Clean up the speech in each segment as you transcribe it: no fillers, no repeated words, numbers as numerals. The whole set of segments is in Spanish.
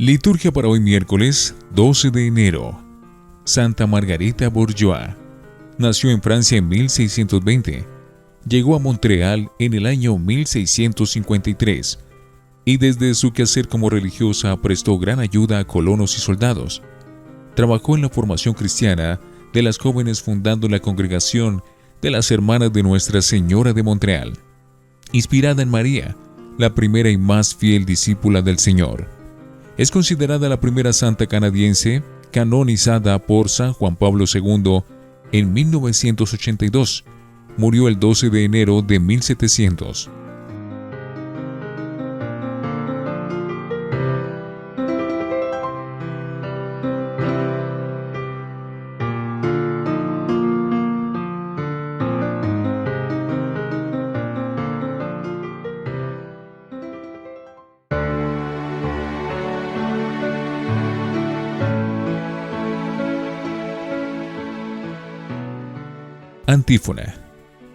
Liturgia para hoy miércoles 12 de enero. Santa Margarita Bourgeois. Nació en Francia en 1620. Llegó a Montreal en el año 1653 y desde su quehacer como religiosa prestó gran ayuda a colonos y soldados. Trabajó en la formación cristiana de las jóvenes fundando la congregación de las Hermanas de Nuestra Señora de Montreal, inspirada en María, la primera y más fiel discípula del Señor. Es considerada la primera santa canadiense canonizada por San Juan Pablo II en 1982. Murió el 12 de enero de 1700. Antífona.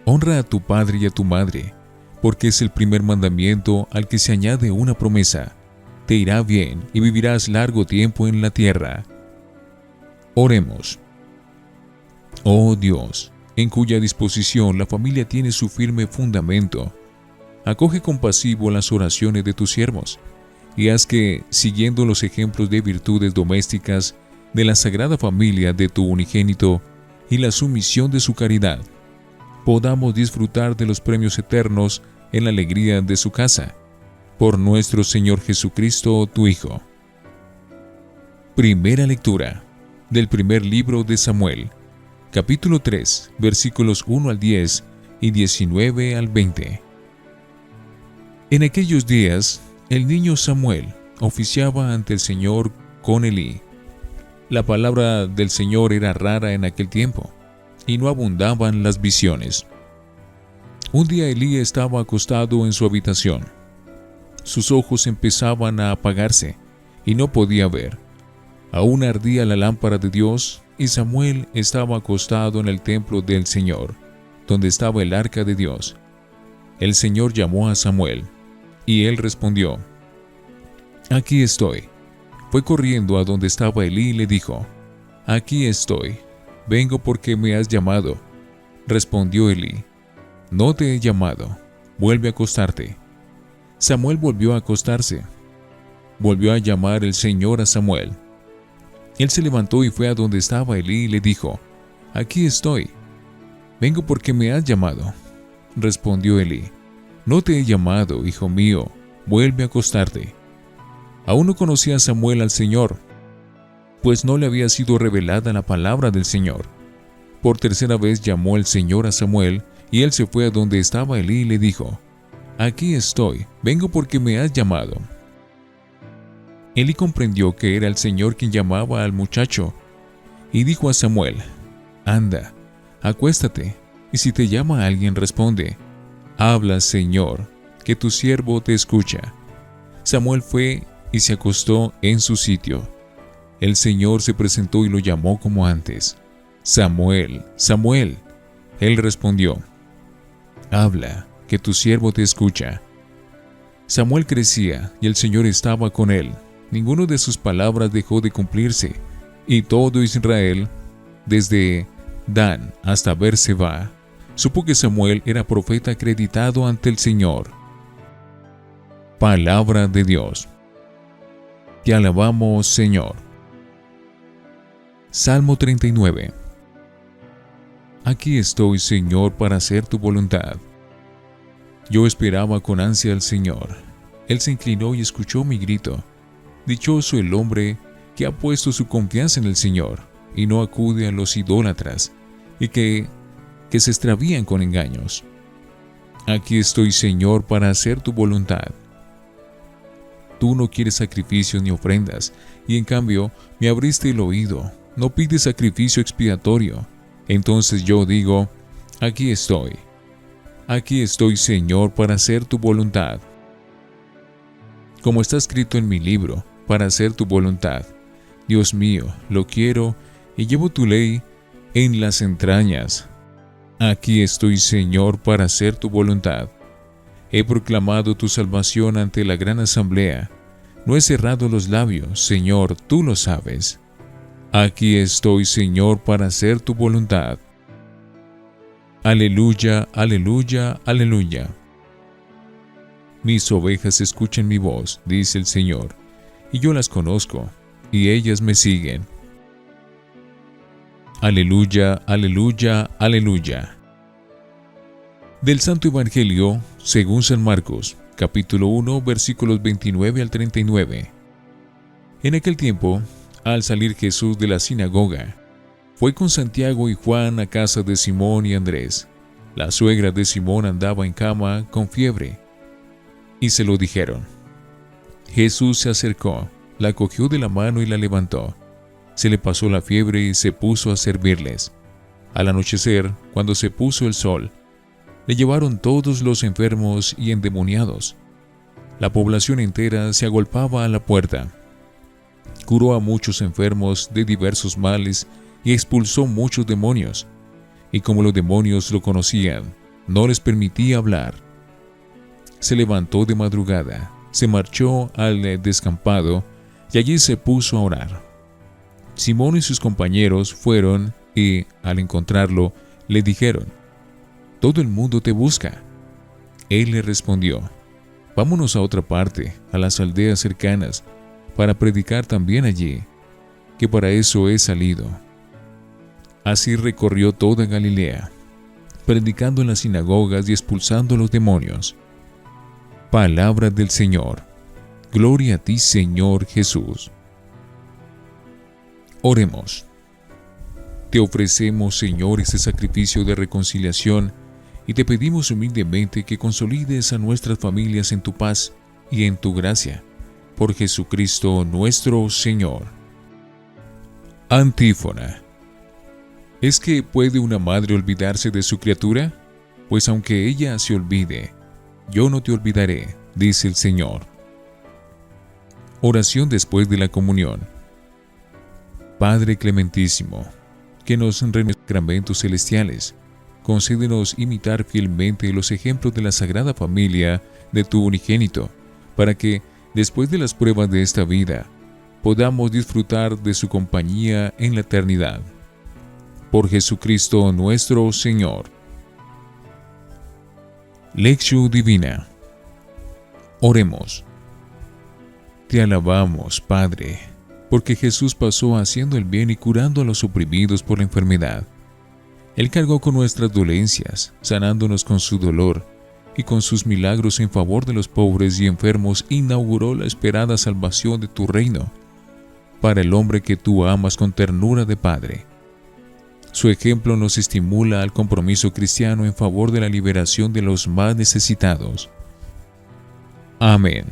Honra a tu padre y a tu madre, porque es el primer mandamiento al que se añade una promesa. Te irá bien y vivirás largo tiempo en la tierra. Oremos. Oh Dios, en cuya disposición la familia tiene su firme fundamento, acoge compasivo las oraciones de tus siervos, y haz que, siguiendo los ejemplos de virtudes domésticas de la Sagrada Familia de tu unigénito, y la sumisión de su caridad, podamos disfrutar de los premios eternos en la alegría de su casa. Por nuestro Señor Jesucristo, tu Hijo. Primera lectura del primer libro de Samuel, capítulo 3, versículos 1 al 10 y 19 al 20. En aquellos días, el niño Samuel oficiaba ante el Señor con Elí. La palabra del Señor era rara en aquel tiempo, y no abundaban las visiones. Un día Elí estaba acostado en su habitación. Sus ojos empezaban a apagarse, y no podía ver. Aún ardía la lámpara de Dios, y Samuel estaba acostado en el templo del Señor, donde estaba el arca de Dios. El Señor llamó a Samuel, y él respondió: Aquí estoy. Fue corriendo a donde estaba Elí y le dijo: Aquí estoy, vengo porque me has llamado. Respondió Elí: No te he llamado, vuelve a acostarte. Samuel volvió a acostarse. Volvió a llamar el Señor a Samuel. Él se levantó y fue a donde estaba Elí y le dijo: Aquí estoy, vengo porque me has llamado. Respondió Elí: No te he llamado, hijo mío, vuelve a acostarte. Aún no conocía Samuel al Señor, pues no le había sido revelada la palabra del Señor. Por tercera vez llamó el Señor a Samuel, y él se fue a donde estaba Elí y le dijo: Aquí estoy, vengo porque me has llamado. Elí comprendió que era el Señor quien llamaba al muchacho, y dijo a Samuel: Anda, acuéstate, y si te llama alguien responde: Habla, Señor, que tu siervo te escucha. Samuel fue y se acostó en su sitio. El Señor se presentó y lo llamó como antes: Samuel, Samuel. Él respondió: Habla, que tu siervo te escucha. Samuel crecía y el Señor estaba con él. Ninguno de sus palabras dejó de cumplirse, y todo Israel, desde Dan hasta Berseba, supo que Samuel era profeta acreditado ante el Señor. Palabra de Dios. Te alabamos, Señor. Salmo 39. Aquí estoy, Señor, para hacer tu voluntad. Yo esperaba con ansia al Señor. Él se inclinó y escuchó mi grito. Dichoso el hombre que ha puesto su confianza en el Señor y no acude a los idólatras y que se extravían con engaños. Aquí estoy, Señor, para hacer tu voluntad. Tú no quieres sacrificios ni ofrendas, y en cambio me abriste el oído. No pides sacrificio expiatorio. Entonces yo digo: Aquí estoy. Aquí estoy, Señor, para hacer tu voluntad. Como está escrito en mi libro, para hacer tu voluntad. Dios mío, lo quiero y llevo tu ley en las entrañas. Aquí estoy, Señor, para hacer tu voluntad. He proclamado tu salvación ante la gran asamblea. No he cerrado los labios, Señor, tú lo sabes. Aquí estoy, Señor, para hacer tu voluntad. Aleluya, aleluya, aleluya. Mis ovejas escuchan mi voz, dice el Señor, y yo las conozco, y ellas me siguen. Aleluya, aleluya, aleluya. Del Santo Evangelio, según San Marcos, capítulo 1, versículos 29 al 39. En aquel tiempo, al salir Jesús de la sinagoga, fue con Santiago y Juan a casa de Simón y Andrés. La suegra de Simón andaba en cama con fiebre, y se lo dijeron. Jesús se acercó, la cogió de la mano y la levantó. Se le pasó la fiebre y se puso a servirles. Al anochecer, cuando se puso el sol, le llevaron todos los enfermos y endemoniados. La población entera se agolpaba a la puerta. Curó a muchos enfermos de diversos males y expulsó muchos demonios. Y como los demonios lo conocían, no les permitía hablar. Se levantó de madrugada, se marchó al descampado y allí se puso a orar. Simón y sus compañeros fueron y, al encontrarlo, le dijeron: «Todo el mundo te busca». Él le respondió: «Vámonos a otra parte, a las aldeas cercanas, para predicar también allí, que para eso he salido». Así recorrió toda Galilea, predicando en las sinagogas y expulsando a los demonios. Palabra del Señor. Gloria a ti, Señor Jesús. Oremos. Te ofrecemos, Señor, este sacrificio de reconciliación y te pedimos humildemente que consolides a nuestras familias en tu paz y en tu gracia. Por Jesucristo nuestro Señor. Antífona. ¿Es que puede una madre olvidarse de su criatura? Pues aunque ella se olvide, yo no te olvidaré, dice el Señor. Oración después de la comunión. Padre clementísimo, que nos renueve sacramentos celestiales, concédenos imitar fielmente los ejemplos de la Sagrada Familia de tu unigénito, para que, después de las pruebas de esta vida, podamos disfrutar de su compañía en la eternidad. Por Jesucristo nuestro Señor. Lectio Divina. Oremos. Te alabamos, Padre, porque Jesús pasó haciendo el bien y curando a los oprimidos por la enfermedad. Él cargó con nuestras dolencias, sanándonos con su dolor, y con sus milagros en favor de los pobres y enfermos inauguró la esperada salvación de tu reino, para el hombre que tú amas con ternura de Padre. Su ejemplo nos estimula al compromiso cristiano en favor de la liberación de los más necesitados. Amén.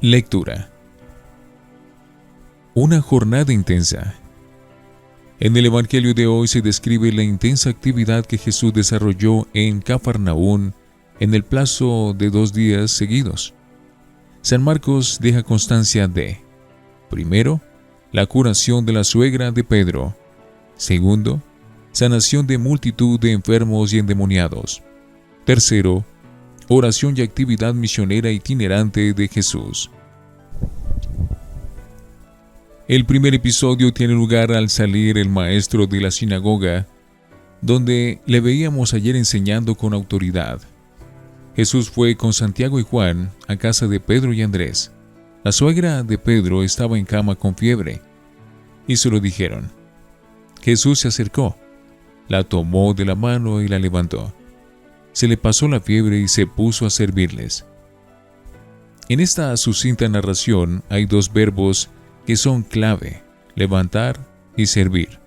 Lectura. Una jornada intensa. En el Evangelio de hoy se describe la intensa actividad que Jesús desarrolló en Cafarnaún en el plazo de 2 días seguidos. San Marcos deja constancia de: primero, la curación de la suegra de Pedro. Segundo, sanación de multitud de enfermos y endemoniados. Tercero, oración y actividad misionera itinerante de Jesús. El primer episodio tiene lugar al salir el maestro de la sinagoga, donde le veíamos ayer enseñando con autoridad. Jesús fue con Santiago y Juan a casa de Pedro y Andrés. La suegra de Pedro estaba en cama con fiebre, y se lo dijeron. Jesús se acercó, la tomó de la mano y la levantó. Se le pasó la fiebre y se puso a servirles. En esta sucinta narración hay 2 verbos que son clave: levantar y servir.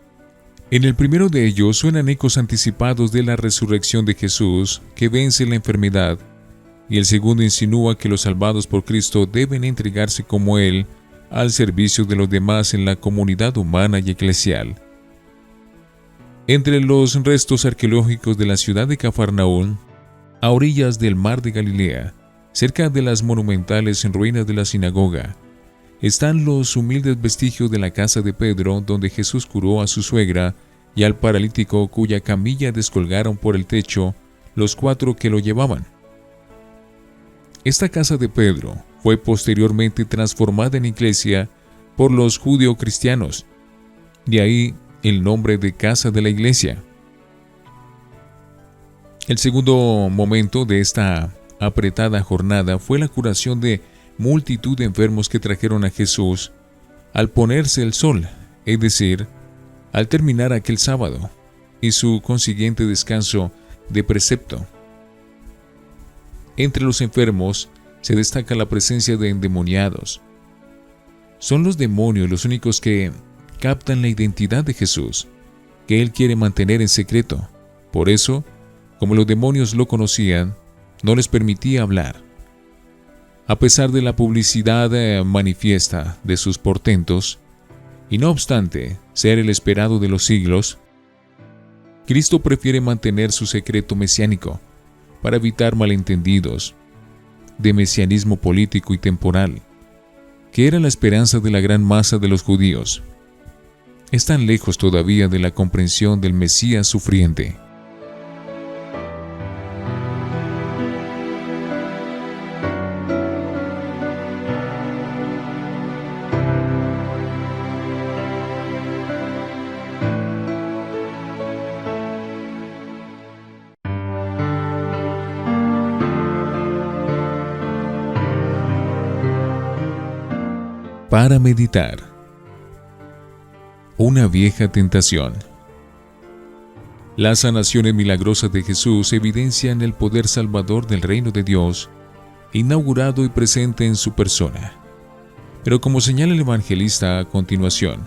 En el primero de ellos suenan ecos anticipados de la resurrección de Jesús, que vence la enfermedad, y el segundo insinúa que los salvados por Cristo deben entregarse como Él al servicio de los demás en la comunidad humana y eclesial. Entre los restos arqueológicos de la ciudad de Cafarnaún, a orillas del mar de Galilea, cerca de las monumentales ruinas de la sinagoga, están los humildes vestigios de la casa de Pedro, donde Jesús curó a su suegra y al paralítico cuya camilla descolgaron por el techo los 4 que lo llevaban. Esta casa de Pedro fue posteriormente transformada en iglesia por los judeocristianos, de ahí el nombre de casa de la iglesia. El segundo momento de esta apretada jornada fue la curación de multitud de enfermos que trajeron a Jesús al ponerse el sol, es decir, al terminar aquel sábado, y su consiguiente descanso de precepto. Entre los enfermos se destaca la presencia de endemoniados. Son los demonios los únicos que captan la identidad de Jesús, que Él quiere mantener en secreto. Por eso, como los demonios lo conocían, no les permitía hablar. A pesar de la publicidad manifiesta de sus portentos, y no obstante ser el esperado de los siglos, Cristo prefiere mantener su secreto mesiánico para evitar malentendidos de mesianismo político y temporal, que era la esperanza de la gran masa de los judíos. Están lejos todavía de la comprensión del Mesías sufriente. Para meditar. Una vieja tentación. Las sanaciones milagrosas de Jesús evidencian el poder salvador del reino de Dios, inaugurado y presente en su persona. Pero como señala el evangelista a continuación,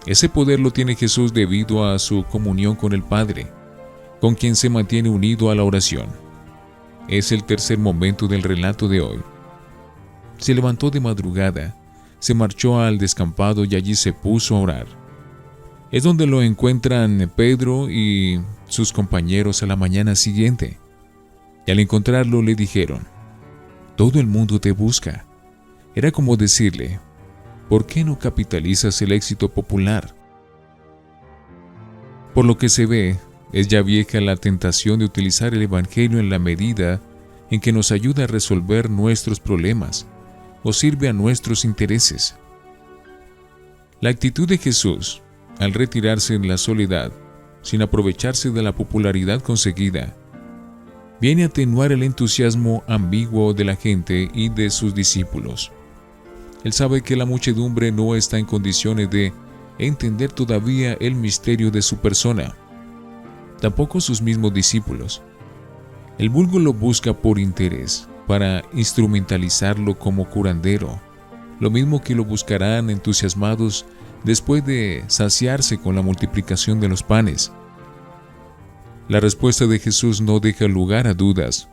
ese poder lo tiene Jesús debido a su comunión con el Padre, con quien se mantiene unido a la oración. Es el tercer momento del relato de hoy. Se levantó de madrugada, se marchó al descampado y allí se puso a orar. Es donde lo encuentran Pedro y sus compañeros a la mañana siguiente. Y al encontrarlo le dijeron: «Todo el mundo te busca». Era como decirle: «¿Por qué no capitalizas el éxito popular?». Por lo que se ve, es ya vieja la tentación de utilizar el Evangelio en la medida en que nos ayuda a resolver nuestros problemas o sirve a nuestros intereses. La actitud de Jesús, al retirarse en la soledad, sin aprovecharse de la popularidad conseguida, viene a atenuar el entusiasmo ambiguo de la gente y de sus discípulos. Él sabe que la muchedumbre no está en condiciones de entender todavía el misterio de su persona, tampoco sus mismos discípulos. El vulgo lo busca por interés, para instrumentalizarlo como curandero, lo mismo que lo buscarán entusiasmados después de saciarse con la multiplicación de los panes. La respuesta de Jesús no deja lugar a dudas.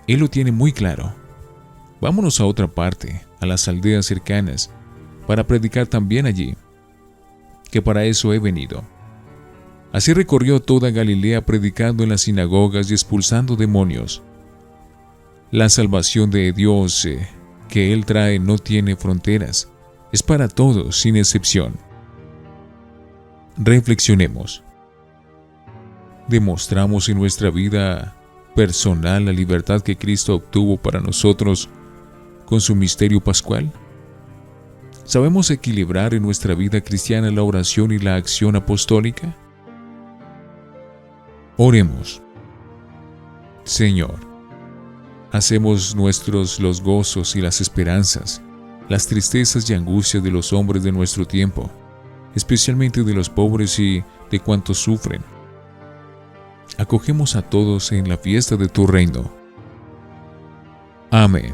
Él lo tiene muy claro. Vámonos a otra parte, a las aldeas cercanas, para predicar también allí, que para eso he venido. Así recorrió toda Galilea predicando en las sinagogas y expulsando demonios. La salvación de Dios que Él trae no tiene fronteras, es para todos sin excepción. Reflexionemos. ¿Demostramos en nuestra vida personal la libertad que Cristo obtuvo para nosotros con su misterio pascual? ¿Sabemos equilibrar en nuestra vida cristiana la oración y la acción apostólica? Oremos. Señor, hacemos nuestros los gozos y las esperanzas, las tristezas y angustias de los hombres de nuestro tiempo, especialmente de los pobres y de cuantos sufren. Acogemos a todos en la fiesta de tu reino. Amén.